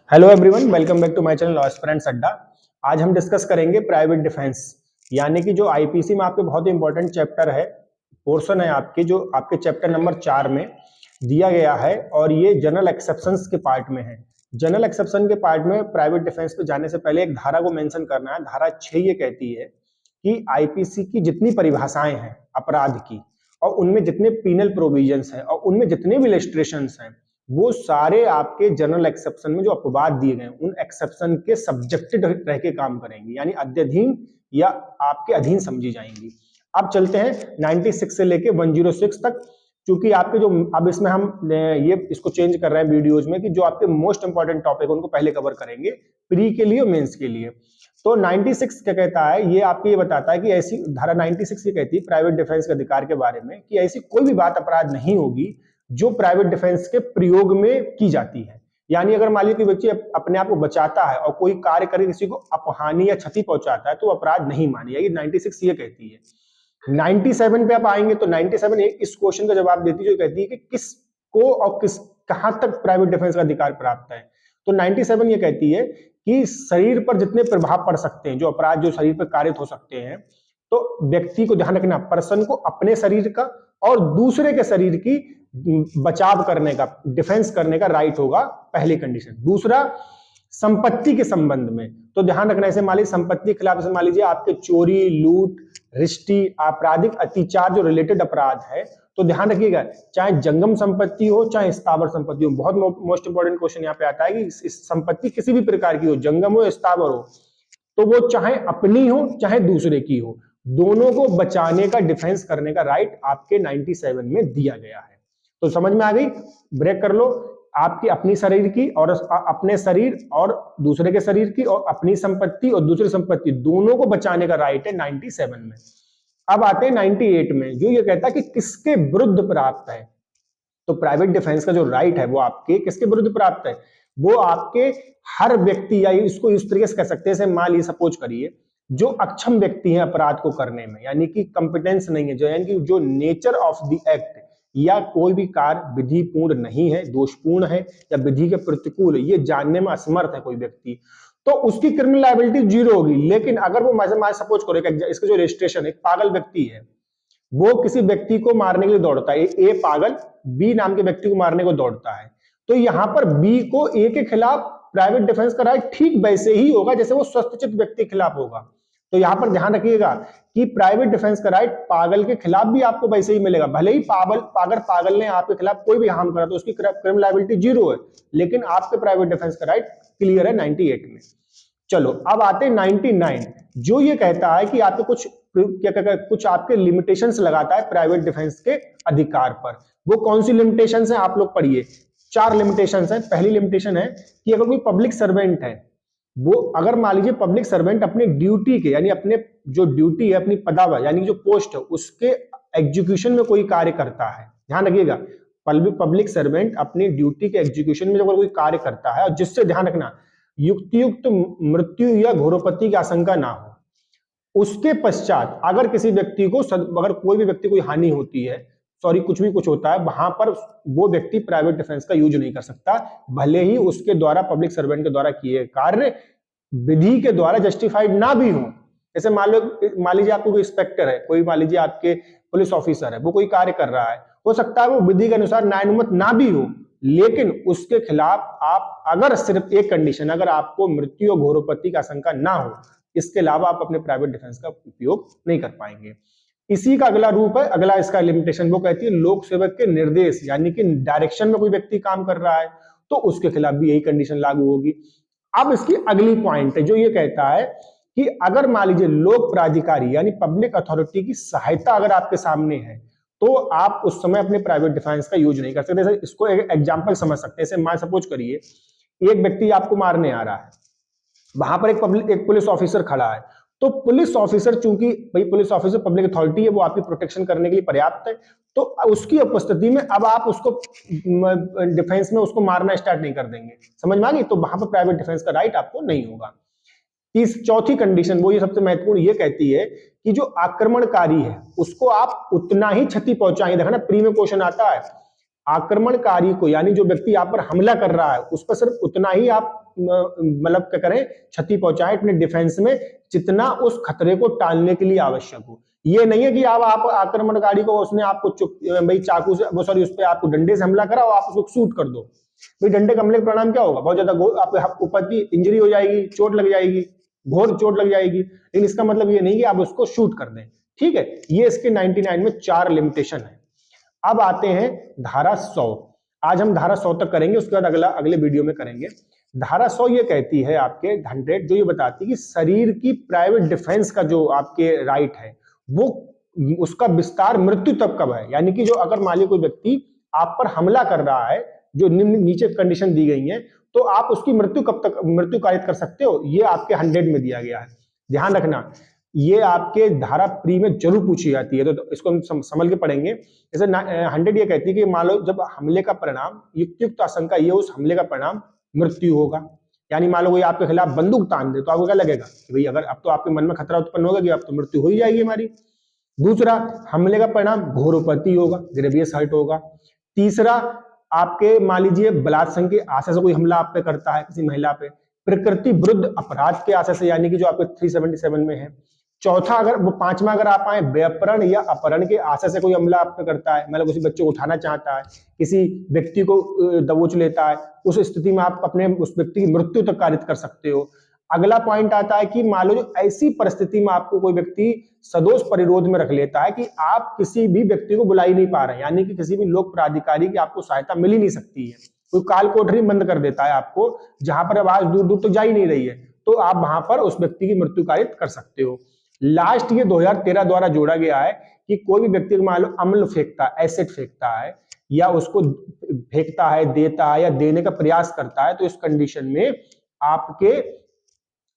Hello everyone, welcome back to my channel law aspirants Adda. आज हम discuss करेंगे private defence, यानी कि जो आईपीसी में आपके बहुत इंपॉर्टेंट चैप्टर है, पोर्शन है आपके, जो आपके चैप्टर नंबर 4 में दिया गया है और ये जनरल एक्सेप्शंस के पार्ट में है। जनरल एक्सेप्शन के पार्ट में प्राइवेट डिफेंस पे जाने से पहले एक धारा को मेंशन करना है। धारा 6 ये कहती है कि आईपीसी की जितनी परिभाषाएं हैं अपराध की और उनमें जितने पीनल प्रोविजंस हैं और उनमें जितने भी इलस्ट्रेशंस हैं, वो सारे आपके जनरल एक्सेप्शन में जो अपवाद दिए गए उन एक्सेप्शन के सब्जेक्टेड रह के काम करेंगे, यानी अध्ययन या आपके अधीन समझी जाएंगी। अब चलते हैं 96 से लेके 106 तक, क्योंकि आपके जो अब इसमें हम ये इसको चेंज कर रहे हैं वीडियोज में कि जो आपके मोस्ट इंपॉर्टेंट टॉपिक उनको पहले कवर करेंगे प्री के लिए और मेंस के लिए। तो 96 क्या कहता है, ये आपको ये बताता है कि ऐसी धारा 96 ये कहती है प्राइवेट डिफेंस के अधिकार के बारे में कि ऐसी कोई भी बात अपराध नहीं होगी जो प्राइवेट डिफेंस के प्रयोग में की जाती है। यानी अगर मान लीजिए व्यक्ति अपने आप को बचाता है और कोई कार्य करके किसी को अपहानि या क्षति पहुंचाता है तो अपराध नहीं मानी जाएगी। 96 ये कहती है। 97 पे आप आएंगे तो 97 इस क्वेश्चन का जवाब देती है, जो कहती है कि किसको और किस कहां तक प्राइवेट डिफेंस का अधिकार प्राप्त है। तो 97 ये कहती है कि शरीर पर जितने प्रभाव पड़ सकते हैं, जो अपराध जो शरीर पर कारित हो सकते हैं, तो व्यक्ति को ध्यान रखना, पर्सन को अपने शरीर का और दूसरे के शरीर की बचाव करने का, डिफेंस करने का राइट होगा, पहली कंडीशन। दूसरा, संपत्ति के संबंध में तो ध्यान रखना, ऐसे मान लीजिए संपत्ति के खिलाफ, मान लीजिए आपके चोरी, लूट, रिश्ती, आपराधिक अत्याचार जो रिलेटेड अपराध है, तो ध्यान रखिएगा, चाहे जंगम संपत्ति हो चाहे स्थावर संपत्ति हो। बहुत मोस्ट इंपॉर्टेंट क्वेश्चन यहाँ पे आता है कि संपत्ति किसी भी प्रकार की हो, जंगम हो या स्थावर हो, तो वो चाहे अपनी हो चाहे दूसरे की हो, दोनों को बचाने का, डिफेंस करने का राइट आपके 97 में दिया गया है। तो समझ में आ गई? ब्रेक कर लो। आपकी अपनी शरीर की और अपने शरीर और दूसरे के शरीर की और अपनी संपत्ति और दूसरी संपत्ति, दोनों को बचाने का राइट है 97 में। अब आते हैं 98 में, जो ये कहता है कि किसके विरुद्ध प्राप्त है। तो प्राइवेट डिफेंस का जो राइट है वो आपके किसके विरुद्ध प्राप्त है? वो आपके हर व्यक्ति, या इसको इस तरीके से कह सकते हैं, मान लीजिए सपोज करिए जो अक्षम व्यक्ति है अपराध को करने में, यानी कि कंपिटेंस नहीं है, जो यानी कि जो नेचर ऑफ द एक्ट या कोई भी कार्य विधिपूर्ण नहीं है, दोषपूर्ण है या विधि के प्रतिकूल है, ये जानने में असमर्थ है कोई व्यक्ति, तो उसकी क्रिमिनल लायबिलिटी 0 होगी। लेकिन अगर वो सपोज करो, इसका जो रजिस्ट्रेशन, एक पागल व्यक्ति है, वो किसी व्यक्ति को मारने के लिए दौड़ता है, ए पागल बी नाम के व्यक्ति को मारने को दौड़ता है, तो यहां पर बी को ए के खिलाफ प्राइवेट डिफेंस का राइट ठीक वैसे ही होगा जैसे वो स्वस्थचित व्यक्ति के खिलाफ होगा। तो यहां पर ध्यान रखिएगा कि प्राइवेट डिफेंस का राइट पागल के खिलाफ भी आपको वैसे ही मिलेगा, भले ही पागल ने आपके खिलाफ कोई भी हार्म करा तो उसकी क्रिमिनल लायबिलिटी 0 है, लेकिन आपके प्राइवेट डिफेंस का राइट क्लियर है 98 में। चलो अब आते हैं 99, जो ये कहता है कि आपके कुछ आपके लिमिटेशंस लगाता है प्राइवेट डिफेंस के अधिकार पर। वो कौन सी लिमिटेशंस हैं आप लोग पढ़िए। 4 लिमिटेशंस हैं। पहली लिमिटेशन है कि अगर कोई पब्लिक सर्वेंट है, वो अगर मान लीजिए पब्लिक सर्वेंट अपने ड्यूटी के, यानी अपने जो ड्यूटी है, अपनी पदावा यानी जो पोस्ट है, उसके एग्जीक्यूशन में कोई कार्य करता है, ध्यान रखिएगा, पब्लिक सर्वेंट अपनी ड्यूटी के एग्जीक्यूशन में जब कोई कार्य करता है और जिससे, ध्यान रखना, युक्तियुक्त मृत्यु या घोरोपति की आशंका ना हो, उसके पश्चात अगर किसी व्यक्ति को, अगर कोई भी व्यक्ति कोई हानि होती है, कुछ होता है, वहां पर वो व्यक्ति प्राइवेट डिफेंस का यूज नहीं कर सकता, भले ही उसके द्वारा, पब्लिक सर्वेंट के द्वारा किए कार्य विधि के द्वारा जस्टिफाइड ना भी हो। जैसे मान लीजिए आपको कोई इंस्पेक्टर है, कोई मान लीजिए आपके पुलिस ऑफिसर है, वो कोई कार्य कर रहा है, हो सकता है वो विधि के अनुसार न्यायानुमत ना भी हो, लेकिन उसके खिलाफ आप, अगर सिर्फ एक कंडीशन, अगर आपको मृत्यु और घोरोपति का आशंका ना हो, इसके अलावा आप अपने प्राइवेट डिफेंस का उपयोग नहीं कर पाएंगे। इसी का अगला रूप है, अगला इसका लिमिटेशन, वो कहती है लोक सेवक के निर्देश, यानी कि डायरेक्शन में कोई व्यक्ति काम कर रहा है तो उसके खिलाफ भी यही कंडीशन लागू होगी। अब इसकी अगली पॉइंट है, जो ये कहता है कि अगर मान लीजिए लोक प्राधिकारी यानी पब्लिक अथॉरिटी की सहायता अगर आपके सामने है, तो आप उस समय अपने प्राइवेट डिफेंस का यूज नहीं कर सकते। जैसे इसको एक एग्जांपल समझ सकते हैं, जैसे मान सपोज करिए एक व्यक्ति आपको मारने आ रहा है, वहां पर एक पुलिस ऑफिसर खड़ा है, तो पुलिस ऑफिसर, चूंकि भाई पुलिस ऑफिसर पब्लिक अथॉरिटी है, वो आपकी प्रोटेक्शन करने के लिए पर्याप्त है, तो उसकी उपस्थिति में अब आप उसको डिफेंस में उसको मारना स्टार्ट नहीं कर देंगे, समझ में आ गई? तो वहां पर प्राइवेट डिफेंस का राइट आपको नहीं होगा। चौथी कंडीशन, वो ये सबसे महत्वपूर्ण, ये कहती है कि जो आक्रमणकारी है उसको आप उतना ही क्षति पहुंचाएंगे। देखा ना, प्री में क्वेश्चन आता है, आक्रमणकारी को, यानी जो व्यक्ति आप पर हमला कर रहा है, उस पर सिर्फ उतना ही आप मतलब क्या करें, क्षति पहुंचाएं अपने डिफेंस में, जितना उस खतरे को टालने के लिए आवश्यक हो। ये नहीं है कि आप आक्रमणकारी को, उसने आपको भाई चाकू से, वो सॉरी, उस पर आपको डंडे से हमला करा और आप उसको शूट कर दो। भाई डंडे के हमले का परिणाम क्या होगा? बहुत ज्यादा आपके ऊपर की इंजरी हो जाएगी, चोट लग जाएगी, घोर चोट लग जाएगी। लेकिन इसका मतलब ये नहीं कि आप उसको शूट कर दें। ठीक है, ये इसके 99 में 4 लिमिटेशन है। अब आते हैं धारा 100। आज हम धारा 100 तक करेंगे, उसके बाद अगले वीडियो में करेंगे। धारा 100 ये कहती है आपके 100 जो ये बताती है कि शरीर की प्राइवेट डिफेंस का जो आपके राइट है वो, उसका विस्तार मृत्यु तक कब है। यानी कि जो अगर मान लीजिए कोई व्यक्ति आप पर हमला कर रहा है, जो नीचे कंडीशन दी गई है, तो आप उसकी मृत्यु कब तक मृत्यु कारित कर सकते हो, ये आपके 100 में दिया गया है। ध्यान रखना, ये आपके धारा प्री में जरूर पूछी जाती है, तो इसको हम समझ के पढ़ेंगे। जैसे 100 ये कहती है कि मान लो जब हमले का परिणाम, युक्त आशंका ये उस हमले का परिणाम मृत्यु होगा। यानी मान लो कोई आपके खिलाफ बंदूक तान दे, तो आपको क्या लगेगा कि भाई अगर अब तो आपके मन में खतरा उत्पन्न होगा कि अब तो मृत्यु हो ही जाएगी हमारी। दूसरा, हमले का परिणाम घोरोपति होगा, ग्रेवियस हर्ट होगा। तीसरा, आपके मान लीजिए बलात्संग के आशय से कोई हमला आप पे करता है किसी महिला पे, प्रकृति विरुद्ध अपराध के आशय से, यानी कि जो आपके 377 में है। चौथा, अगर वो पांचवा अगर आप आए, व्यापरण या अपहरण के आशय से कोई हमला आप पे करता है, मतलब किसी बच्चे को उठाना चाहता है, किसी व्यक्ति को दबोच लेता है, उस स्थिति में आप अपने उस व्यक्ति की मृत्यु तक कारित कर सकते हो। अगला पॉइंट आता है कि मान लो जो ऐसी परिस्थिति में आपको कोई व्यक्ति सदोष परिरोध में रख लेता है कि आप किसी भी व्यक्ति को बुला ही नहीं पा रहे हैं, यानी कि किसी भी लोक प्राधिकारी की आपको सहायता मिल ही नहीं सकती है, कोई काल कोठरी बंद कर देता है आपको, जहां पर आवाज दूर दूर तक जा ही नहीं रही है, तो आप वहां पर उस व्यक्ति की मृत्यु कारित कर सकते हो। लास्ट ये 2013 द्वारा जोड़ा गया है कि कोई भी व्यक्ति मान लो अम्ल फेंकता है, एसिड फेंकता है, या उसको फेंकता है, देता है या देने का प्रयास करता है, तो इस कंडीशन में आपके,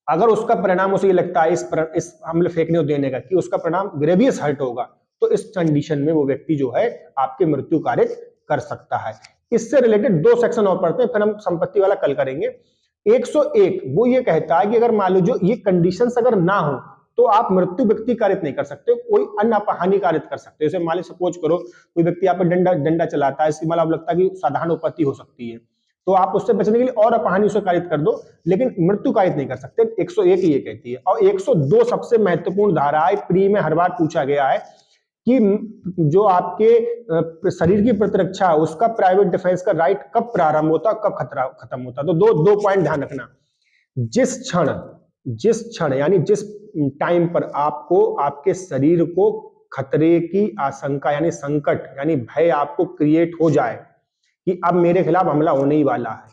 अगर उसका परिणाम उसे ये लगता है इस अम्ल फेंकने और देने का कि उसका परिणाम ग्रेवियस हर्ट होगा, तो इस कंडीशन में वो व्यक्ति जो है आपके मृत्यु कारित कर सकता है। इससे रिलेटेड 2 सेक्शन और पढ़ते हैं, फिर हम संपत्ति वाला कल करेंगे। 101 वो ये कहता है कि अगर मान लो जो ये कंडीशंस अगर ना हो तो आप मृत्यु व्यक्ति कारित नहीं कर सकते, कोई अन्य हानि कारित कर सकते हो। जैसे मान लो सपोज करो कोई व्यक्ति आप पर डंडा चलाता है, इसकी मतलब लगता है कि साधारण उपत्ति हो सकती है, तो आप उससे बचने के लिए और अपहानि उसे कारित कर दो, लेकिन मृत्यु कारित नहीं कर सकते। 101 ये कहती है। और 102 सबसे महत्वपूर्ण धारा है, प्री में हर बार पूछा गया है कि जो आपके शरीर की प्रतिरक्षा है उसका प्राइवेट डिफेंस का राइट कब प्रारंभ होता, कब खतरा खत्म होता। तो दो पॉइंट ध्यान रखना। जिस क्षण यानी जिस टाइम पर आपको आपके शरीर को खतरे की आशंका यानी संकट यानी भय आपको क्रिएट हो जाए कि अब मेरे खिलाफ हमला होने ही वाला है,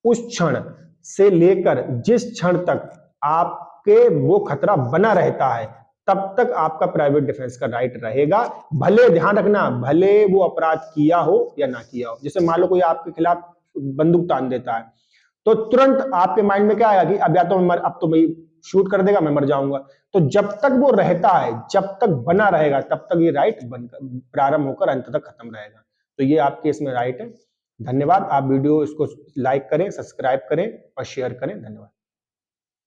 उस क्षण से लेकर जिस क्षण तक आपके वो खतरा बना रहता है, तब तक आपका प्राइवेट डिफेंस का राइट रहेगा। भले ध्यान रखना, भले वो अपराध किया हो या ना किया हो। जैसे मान लो कोई आपके खिलाफ बंदूक तान देता है, तो तुरंत आपके माइंड में क्या आएगा कि अब या तो अब तो मैं शूट कर देगा, मैं मर जाऊंगा। तो जब तक वो रहता है, जब तक बना रहेगा, तब तक ये राइट प्रारंभ होकर अंत तक खत्म रहेगा। तो ये आपके इसमें राइट है। धन्यवाद। आप वीडियो इसको लाइक करें, सब्सक्राइब करें और शेयर करें। धन्यवाद।